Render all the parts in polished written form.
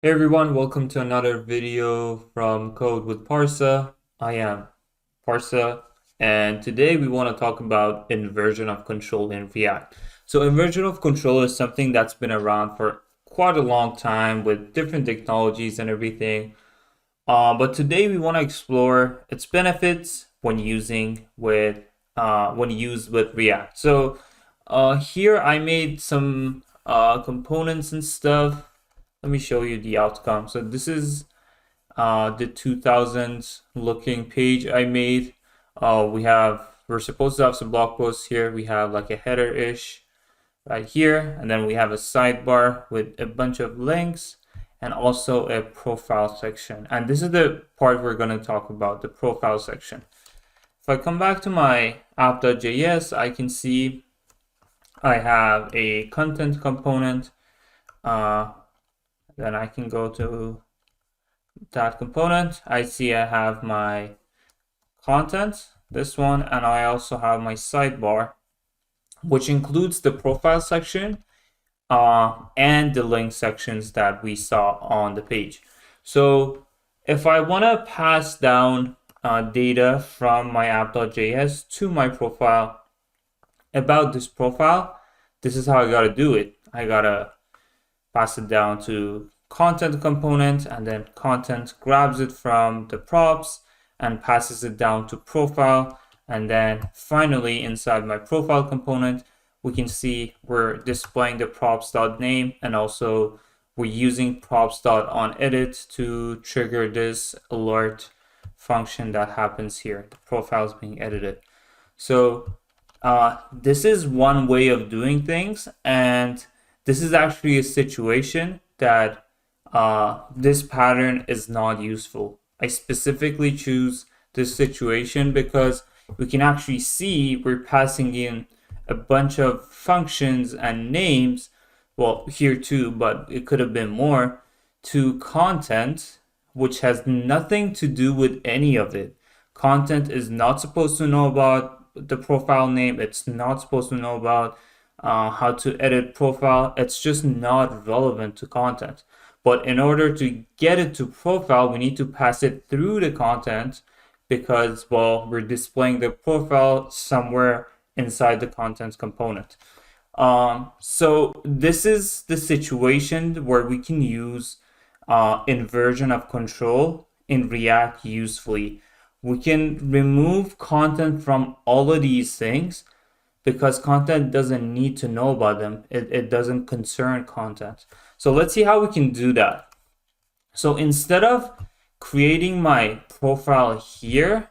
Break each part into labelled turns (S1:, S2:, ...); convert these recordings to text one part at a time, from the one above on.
S1: Hey everyone, welcome to another video from Code with Parsa. I am Parsa, and today we want to talk about inversion of control in React. So inversion of control is something that's been around for quite a long time with different technologies and everything. But today we want to explore its benefits when used with React. So here I made some components and stuff. Let me show you the outcome. So this is the 2000s looking page I made. We're supposed to have some blog posts here. We have like a header-ish right here, and then we have a sidebar with a bunch of links and also a profile section. And this is the part we're going to talk about, the profile section. If I come back to my app.js, I can see I have a content component. Then I can go to that component. I see I have my content, this one, and I also have my sidebar, which includes the profile section and the link sections that we saw on the page. So if I want to pass down data from my app.js to my profile about this profile, this is how I got to do it. I got to pass it down to content component, and then content grabs it from the props and passes it down to profile. And then finally inside my profile component, we can see we're displaying the props.name, and also we're using props.onEdit to trigger this alert function that happens here. The profile is being edited. So this is one way of doing things, and this is actually a situation that this pattern is not useful. I specifically choose this situation because we can actually see we're passing in a bunch of functions and names, well here too, but it could have been more, to content, which has nothing to do with any of it. Content is not supposed to know about the profile name. It's not supposed to know about how to edit profile. It's just not relevant to content. But in order to get it to profile, we need to pass it through the content because, well, we're displaying the profile somewhere inside the content component. So this is the situation where we can use inversion of control in React usefully. We can remove content from all of these things because content doesn't need to know about them. It doesn't concern content. So let's see how we can do that. So instead of creating my profile here,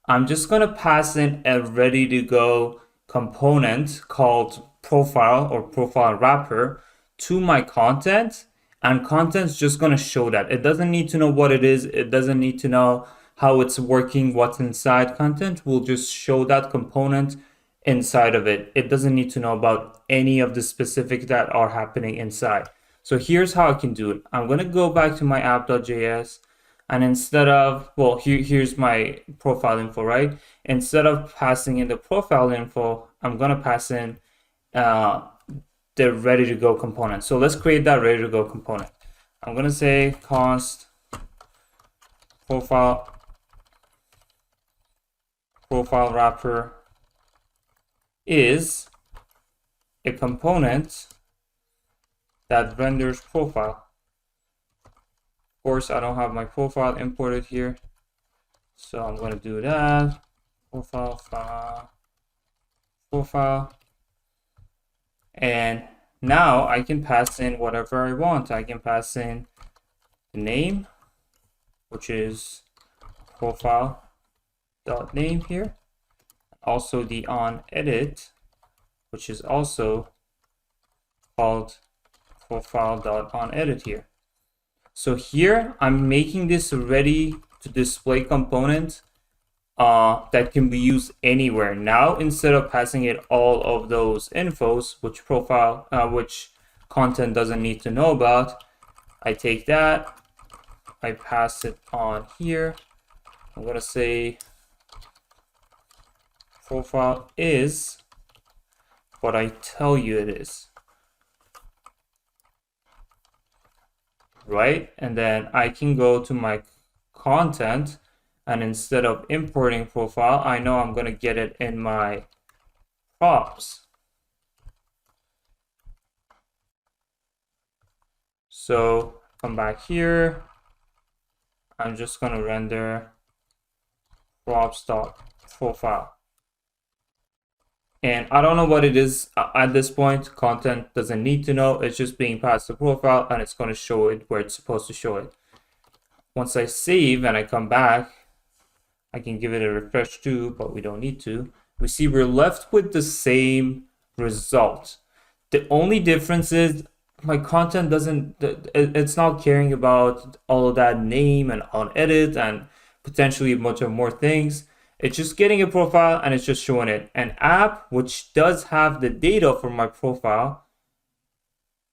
S1: I'm just going to pass in a ready to go component called profile or profile wrapper to my content, and content's just going to show that. It doesn't need to know what it is. It doesn't need to know how it's working, what's inside. Content will just show that component inside of it. It doesn't need to know about any of the specifics that are happening inside. So here's how I can do it. I'm going to go back to my app.js, and instead of, well, here's my profile info, right? Instead of passing in the profile info, I'm going to pass in the ready to go component. So let's create that ready to go component. I'm going to say const profile wrapper is a component that renders profile. Of course, I don't have my profile imported here, so I'm going to do that. Profile, and now I can pass in whatever I want. I can pass in the name, which is profile.name here. Also the onEdit, which is also called profile.onEdit here. So here I'm making this ready to display component that can be used anywhere. Now instead of passing it all of those infos, which content doesn't need to know about, I take that, I pass it on here. I'm gonna say profile is what I tell you it is. right? And then I can go to my content, and instead of importing profile, I know I'm going to get it in my props. So come back here. I'm just going to render props.profile. And I don't know what it is at this point. Content doesn't need to know. It's just being passed to profile, and it's going to show it where it's supposed to show it. Once I save and I come back, I can give it a refresh too, but we don't need to. We see we're left with the same result. The only difference is my content doesn't, it's not caring about all of that name and on edit and potentially a bunch of more things. It's just getting a profile and it's just showing it. An app, which does have the data for my profile,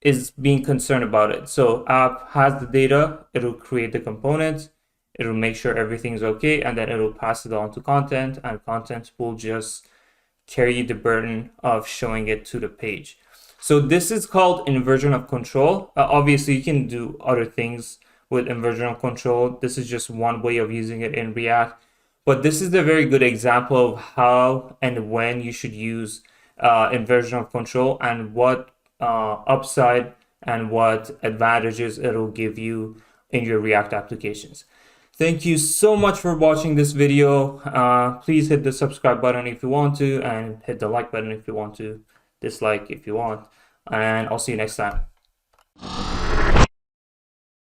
S1: is being concerned about it. So app has the data, it'll create the components, it'll make sure everything's okay, and then it'll pass it on to content, and content will just carry the burden of showing it to the page. So this is called inversion of control. Obviously, you can do other things with inversion of control. This is just one way of using it in React. But this is a very good example of how and when you should use inversion of control, and what upside and what advantages it'll give you in your React applications. Thank you so much for watching this video. Please hit the subscribe button if you want to, and hit the like button if you want to, dislike if you want, and I'll see you next time.